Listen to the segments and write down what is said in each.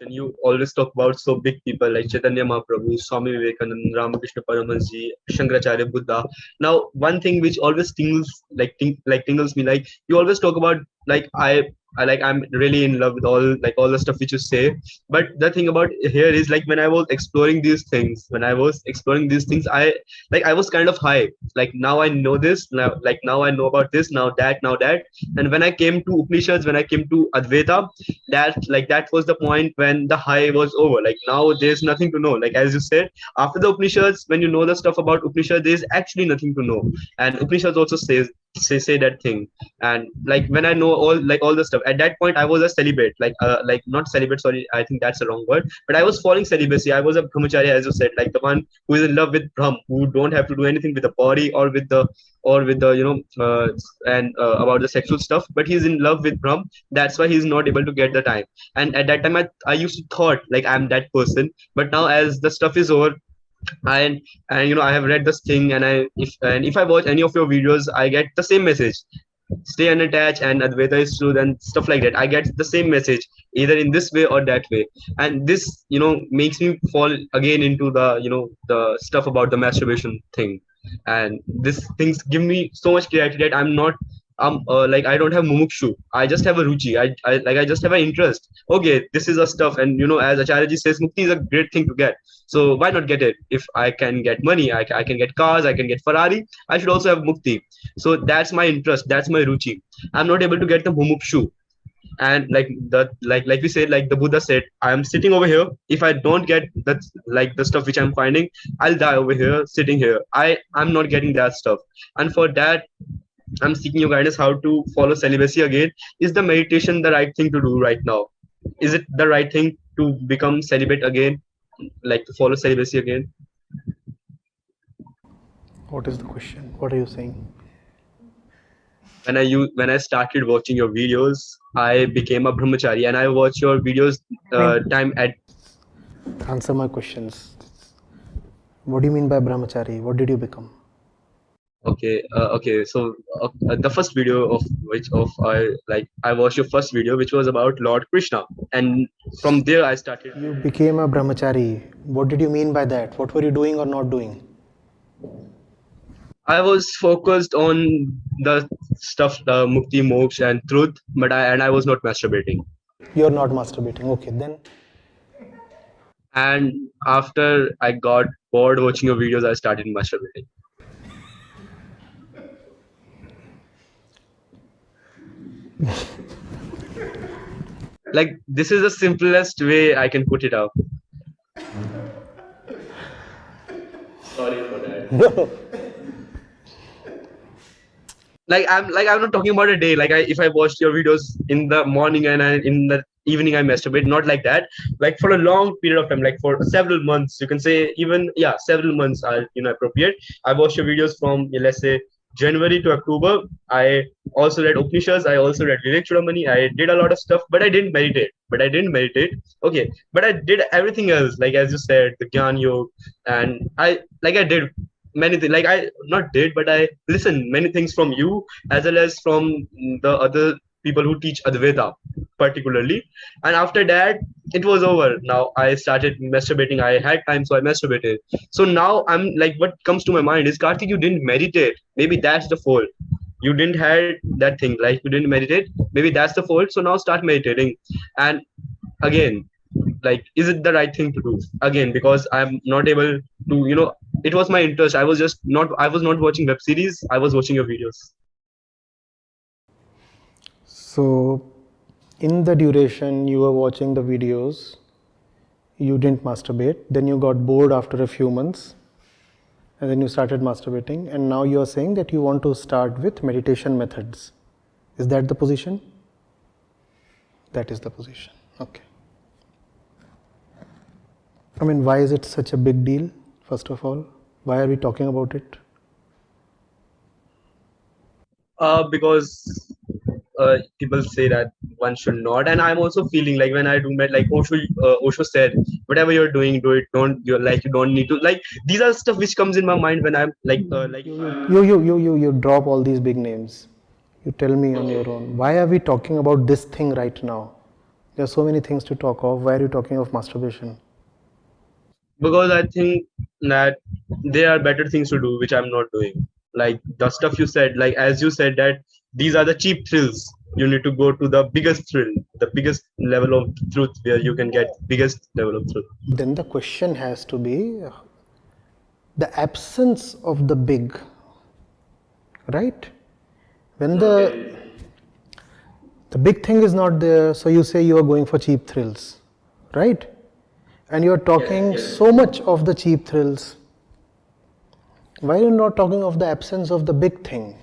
and you always talk about so big people like Chaitanya Mahaprabhu, Swami Vivekananda, Ramakrishna Paramahansa, Shankaracharya, Buddha. Now, one thing which always tingles me, like you always talk about like I'm really in love with all the stuff which you say. But the thing about here is like when I was exploring these things, I was kind of high. Like now I know this, now I know about this, now that. And when I came to Upanishads, when I came to Advaita, that was the point when the high was over. Like now there's nothing to know. Like as you said, after the Upanishads, when you know the stuff about Upanishads, there's actually nothing to know. And Upanishads also say that thing. And like when I know all the stuff, at that point I was a celibate, like not celibate, sorry, I think that's the wrong word, but I was following celibacy. I was a brahmachari, as you said, like the one who is in love with Brahm, who don't have to do anything with the body or with the and about the sexual stuff, but he's in love with Brahm. That's why he's not able to get the time. And at that time I used to thought like I'm that person. But now as the stuff is over, and I have read this thing, and if I watch any of your videos, I get the same message: stay unattached and Advaita is truth and stuff like that. I get the same message either in this way or that way. And this makes me fall again into the stuff about the masturbation thing. And these things give me so much clarity that I'm not like I don't have mumukshu. I just have a ruchi. I just have an interest. Okay, this is a stuff. And as Acharya ji says, mukti is a great thing to get. So why not get it? If I can get money, I can get cars, I can get Ferrari, I should also have mukti. So that's my interest, that's my ruchi. I'm not able to get the mumukshu. And like we said, like the Buddha said, I am sitting over here. If I don't get that, like the stuff which I'm finding, I'll die over here sitting here. I'm not getting that stuff. And for that, I'm seeking your guidance how to follow celibacy again. Is the meditation the right thing to do right now? Is it the right thing to become celibate again, like to follow celibacy again? What is the question? What are you saying? When I started watching your videos, I became a brahmachari, and I watch your videos time at. Answer my questions. What do you mean by brahmachari? What did you become? Okay. So the first video of I watched your first video, which was about Lord Krishna, and from there I started. You became a brahmachari. What did you mean by that? What were you doing or not doing? I was focused on the stuff, mukti, moksha, and truth, but I was not masturbating. You're not masturbating. Okay, then. And after I got bored watching your videos, I started masturbating. Like this is the simplest way I can put it up. Sorry for that. No. Like I'm not talking about a day. Like if I watched your videos in the morning and in the evening I masturbate, not like that. Like for a long period of time, like for several months, you can say, even several months are appropriate. I watched your videos from let's say January to October. I also read Upanishads. I also read Vivek Chudamani. I did a lot of stuff, but I didn't meditate. Okay, but I did everything else, like as you said, the Gyan Yoga, and I did many things. Like I not did, but I listened many things from you as well as from the other people who teach Advaita particularly. And after that, it was over. Now I started masturbating. I had time, so I masturbated. So now I'm like, what comes to my mind is, Karthik, you didn't meditate. Maybe that's the fault. You didn't had that thing, like you didn't meditate. Maybe that's the fault. So now start meditating. And again, like, is it the right thing to do? Again, because I'm not able to, it was my interest. I was not watching web series. I was watching your videos. So, in the duration you were watching the videos, you didn't masturbate. Then you got bored after a few months, and then you started masturbating. And now you are saying that you want to start with meditation methods. Is that the position? That is the position. Okay. I mean, why is it such a big deal, first of all? Why are we talking about it? Because people say that one should not, and I'm also feeling like when I do like Osho said, whatever you're doing, do it. You don't need to, like, these are stuff which comes in my mind when I'm You drop all these big names. You tell me on your own. Why are we talking about this thing right now? There are so many things to talk of. Why are you talking of masturbation? Because I think that there are better things to do which I'm not doing. Like the stuff you said, like as you said that these are the cheap thrills. You need to go to the biggest thrill, the biggest level of truth where you can get biggest level of truth. Then the question has to be the absence of the big, right? When the big thing is not there, so you say you are going for cheap thrills, right? And you are talking so much of the cheap thrills. Why are you not talking of the absence of the big thing?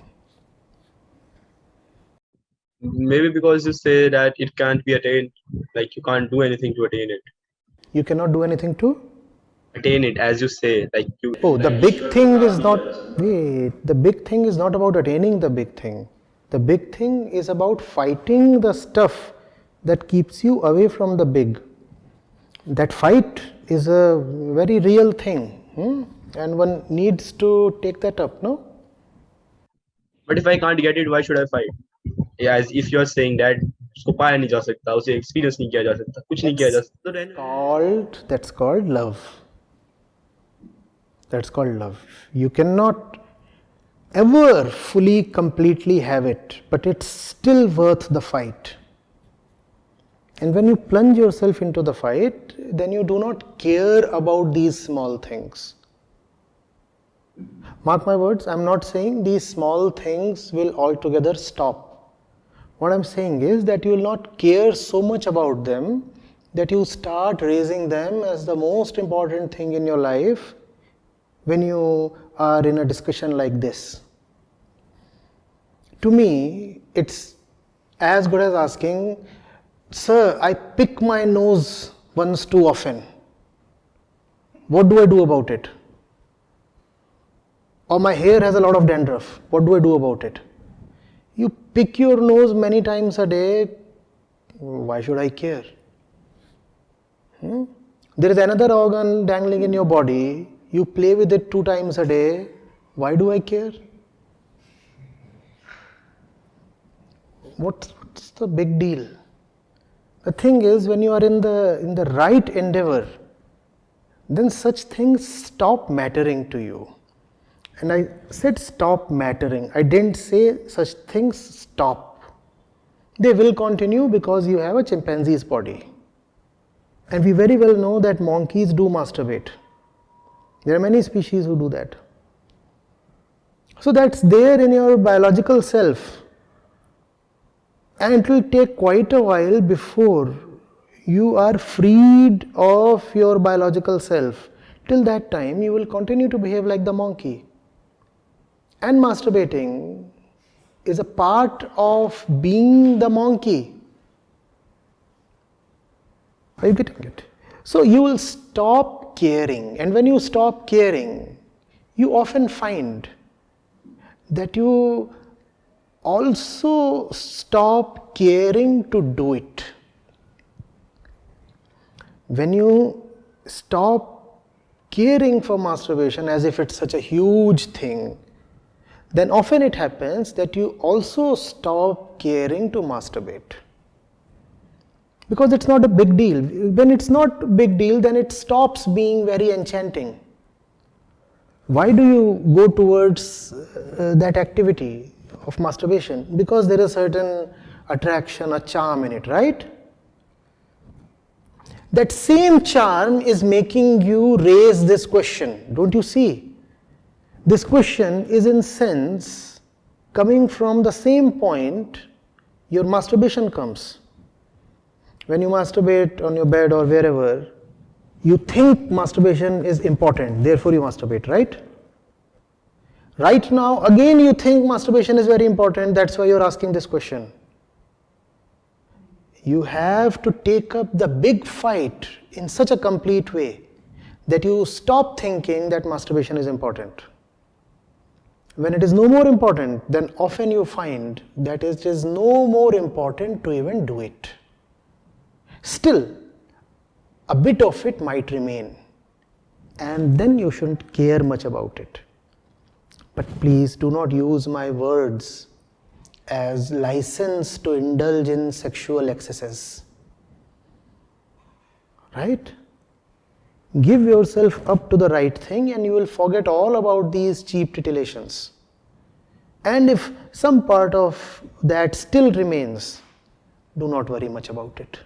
Maybe because you say that it can't be attained, like you can't do anything to attain it. You cannot do anything to? Attain it, as you say, like you. Oh, the big thing is not. Wait, the big thing is not about attaining the big thing. The big thing is about fighting the stuff that keeps you away from the big. That fight is a very real thing, and one needs to take that up, no? But if I can't get it, why should I fight? Yeah, as if you're saying that उसको पाया नहीं जा सकता, उसे experience नहीं किया जा सकता, कुछ नहीं किया जा सकता, तो That's called love. That's called love. You cannot ever fully, completely have it, but it's still worth the fight. And when you plunge yourself into the fight, then you do not care about these small things. Mark my words, I'm not saying these small things will altogether stop. What I'm saying is that you will not care so much about them that you start raising them as the most important thing in your life when you are in a discussion like this. To me, it's as good as asking, sir, I pick my nose once too often. What do I do about it? Or my hair has a lot of dandruff. What do I do about it? You pick your nose many times a day. Why should I care? There is another organ dangling in your body. You play with it 2 times a day. Why do I care? What's the big deal? The thing is, when you are in the right endeavor, then such things stop mattering to you. And I said stop mattering. I didn't say such things stop. They will continue because you have a chimpanzee's body. And we very well know that monkeys do masturbate. There are many species who do that. So that's there in your biological self. And it will take quite a while before you are freed of your biological self. Till that time, you will continue to behave like the monkey. And masturbating is a part of being the monkey. Are you getting it? So you will stop caring. And when you stop caring, you often find that you also stop caring to do it. When you stop caring for masturbation as if it's such a huge thing, then often it happens that you also stop caring to masturbate. Because it's not a big deal. When it's not a big deal, then it stops being very enchanting. Why do you go towards that activity of masturbation? Because there is a certain attraction, a charm in it, right? That same charm is making you raise this question, don't you see? This question is in sense coming from the same point your masturbation comes. When you masturbate on your bed or wherever, you think masturbation is important, therefore you masturbate, right? Right now, again you think masturbation is very important, that's why you're asking this question. You have to take up the big fight in such a complete way that you stop thinking that masturbation is important. When it is no more important, then often you find that it is no more important to even do it. Still, a bit of it might remain, and then you shouldn't care much about it. But please do not use my words as license to indulge in sexual excesses. right? Give yourself up to the right thing and you will forget all about these cheap titillations. And if some part of that still remains, do not worry much about it.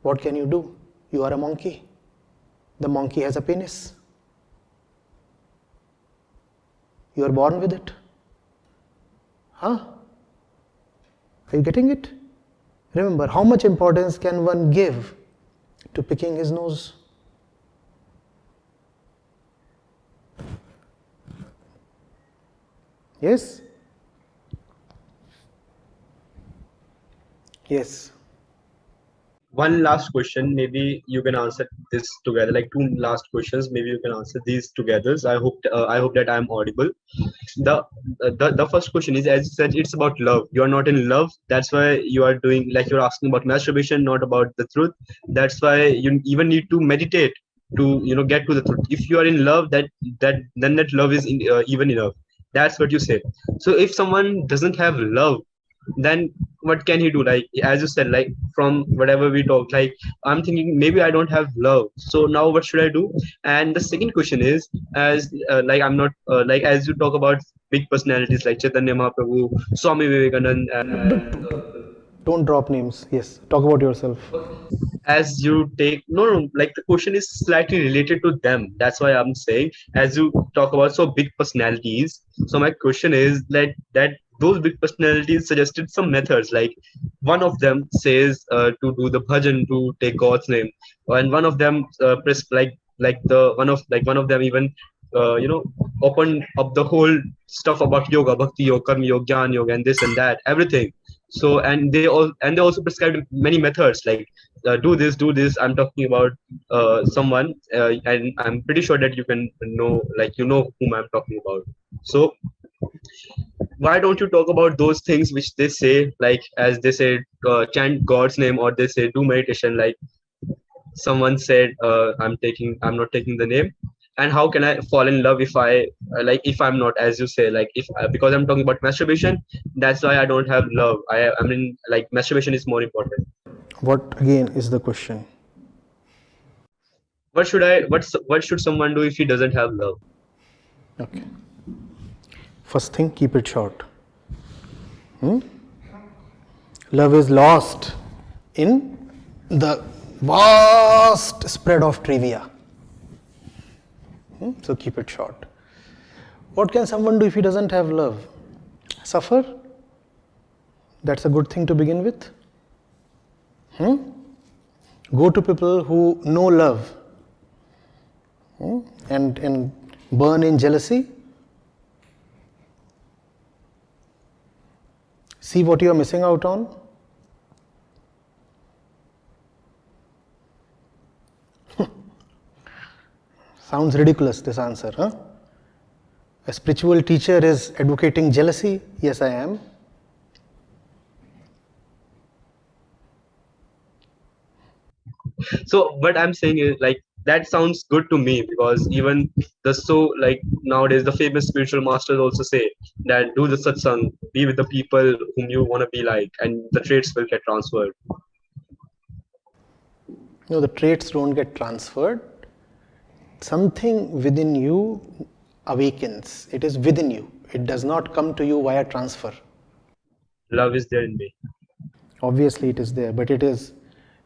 What can you do? You are a monkey. The monkey has a penis. You are born with it. Huh? Are you getting it? Remember, how much importance can one give to picking his nose? Yes? Yes. One last question, maybe you can answer this together, like two last questions, maybe you can answer these together. So I hope that I'm audible. The first question is, as you said, it's about love. You are not in love, that's why you are doing, like, you're asking about masturbation, not about the truth. That's why you even need to meditate to, get to the truth. If you are in love, then that love is even enough. That's what you said. So if someone doesn't have love, then what can he do? Like, as you said, like, from whatever we talk, like, I'm thinking maybe I don't have love, so now what should I do? And the second question is, as like, I'm not like, as you talk about big personalities like Chaitanya Mahaprabhu, Swami Vivekanand, Don't drop names. Yes. Talk about yourself. as you take, no, like, the question is slightly related to them, that's why I'm saying, as you talk about so big personalities, so my question is that those big personalities suggested some methods, like, one of them says to do the bhajan, to take God's name, and one of them one of them even opened up the whole stuff about yoga, bhakti yoga, karma yoga, jnana yoga, and this and that, everything. So, and they also prescribed many methods, like, do this. I'm talking about someone, and I'm pretty sure that you can know, like, whom I'm talking about. So why don't you talk about those things which they say, like, as they say, chant God's name, or they say do meditation, like someone said, I'm not taking the name. And how can I fall in love if if I'm not, as you say, like, if because I'm talking about masturbation, that's why I don't have love. I mean, like, masturbation is more important. What again is the question? What should someone do if he doesn't have love? Okay. First thing, keep it short. Love is lost in the vast spread of trivia. So keep it short. What can someone do if he doesn't have love? Suffer? That's a good thing to begin with. Go to people who know love and burn in jealousy. See what you are missing out on. Sounds ridiculous, this answer, huh? A spiritual teacher is advocating jealousy? Yes, I am. So what I'm saying is, like, that sounds good to me, because even like, nowadays the famous spiritual masters also say that do the satsang, be with the people whom you want to be like, and the traits will get transferred. No, the traits don't get transferred. Something within you awakens. It is within you. It does not come to you via transfer. Love is there in me. Obviously it is there, but it is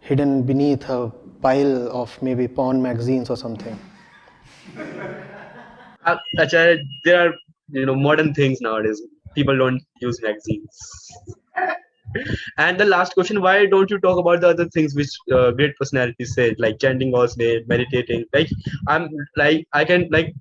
hidden beneath a pile of maybe porn magazines or something. Acharya, there are modern things nowadays. People don't use magazines. And the last question: why don't you talk about the other things which great personalities say, like chanting God's name, meditating? Like, I'm like, I can, like,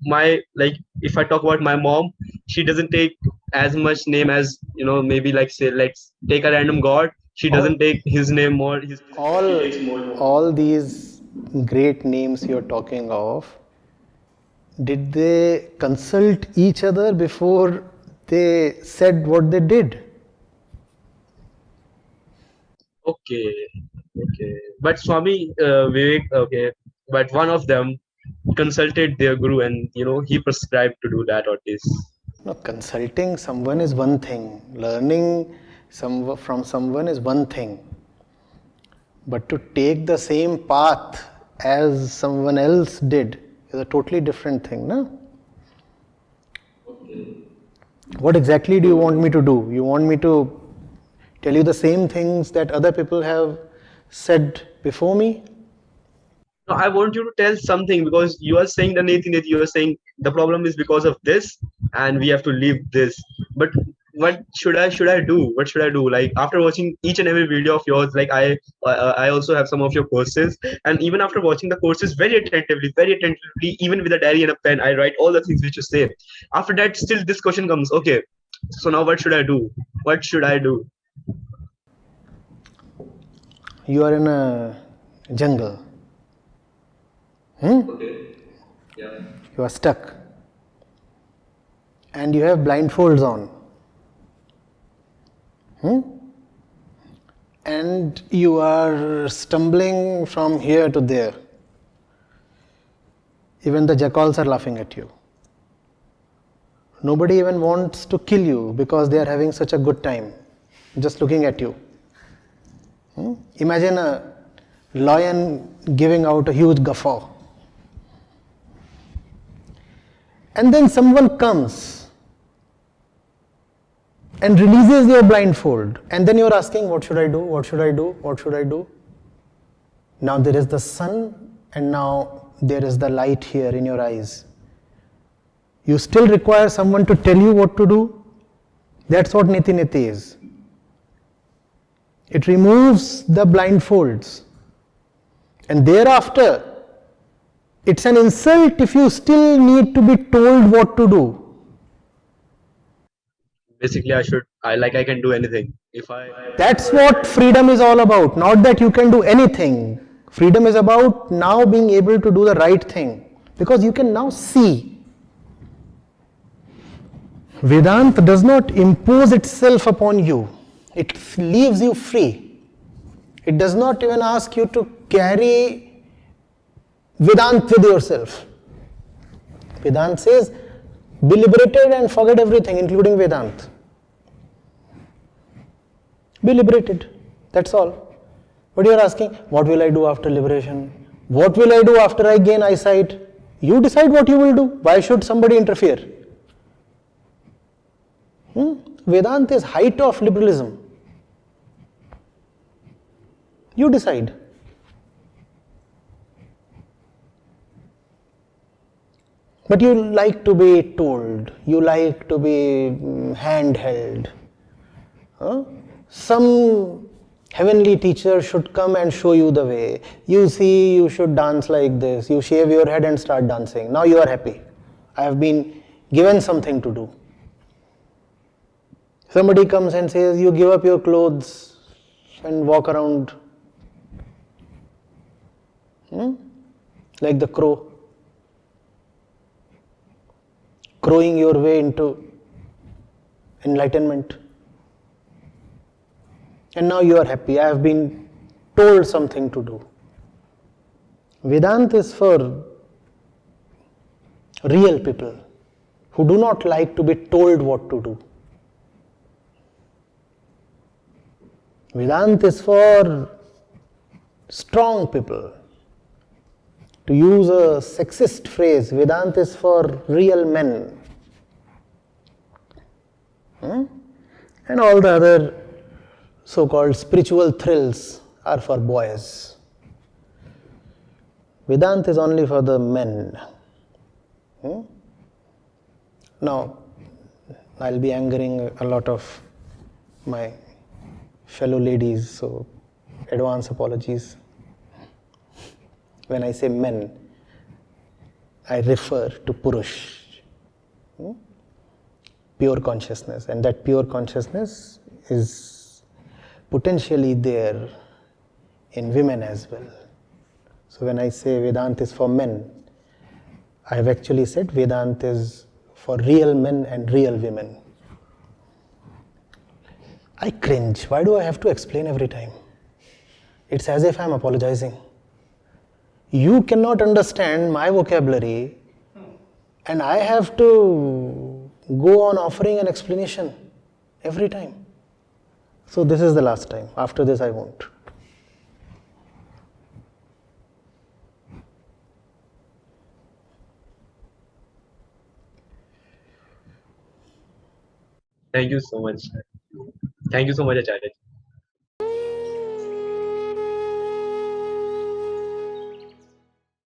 if I talk about my mom, she doesn't take as much name as, maybe, like, say, let's take a random god. She doesn't take his name more. All these great names you're talking of, did they consult each other before they said what they did? Okay. But Swami Vivek, okay, but one of them consulted their guru, and he prescribed to do that or this. No, consulting someone is one thing. Learning from someone is one thing. But to take the same path as someone else did is a totally different thing, no? What exactly do you want me to do? You want me to tell you the same things that other people have said before me? No, I want you to tell something, because you are saying the Neti Neti, you are saying the problem is because of this and we have to leave this. But what should I do? What should I do? Like after watching each and every video of yours, like I also have some of your courses, and even after watching the courses very attentively, even with a diary and a pen, I write all the things which you say. After that, still this question comes. Okay, so now what should I do? What should I do? You are in a jungle. Okay. Yeah. You are stuck. And you have blindfolds on. And you are stumbling from here to there. Even the jackals are laughing at you. Nobody even wants to kill you because they are having such a good time just looking at you. Imagine a lion giving out a huge guffaw. And then someone comes and releases your blindfold, and then you're asking, what should I do? What should I do? What should I do? Now there is the sun, and now there is the light here in your eyes. You still require someone to tell you what to do? That's what Niti Niti is. It removes the blindfolds. And thereafter, it's an insult if you still need to be told what to do. Basically, I can do anything. If I That's what freedom is all about. Not that you can do anything. Freedom is about now being able to do the right thing. Because you can now see. Vedanta does not impose itself upon you. It leaves you free. It does not even ask you to carry Vedanta with yourself. Vedanta says, be liberated and forget everything, including Vedanta. Be liberated. That's all. But you're asking, what will I do after liberation? What will I do after I gain eyesight? You decide what you will do. Why should somebody interfere? Vedanta is height of liberalism. You decide. But you like to be told, you like to be handheld. Some heavenly teacher should come and show you the way. You see, you should dance like this. You shave your head and start dancing. Now you are happy. I have been given something to do. Somebody comes and says, you give up your clothes and walk around like the crow. Crowing your way into enlightenment. And now you are happy. I have been told something to do. Vedanta is for real people who do not like to be told what to do. Vedanta is for strong people. To use a sexist phrase, Vedanta is for real men. And all the other so-called spiritual thrills are for boys. Vedanta is only for the men. Now, I'll be angering a lot of my fellow ladies, so advance apologies. When I say men, I refer to Purush, pure consciousness, and that pure consciousness is potentially there in women as well. So when I say Vedanta is for men, I have actually said Vedanta is for real men and real women. I cringe. Why do I have to explain every time? It's as if I'm apologizing. You cannot understand my vocabulary and I have to go on offering an explanation every time. So this is the last time. After this I won't. Thank you so much. Thank you so much, Acharya.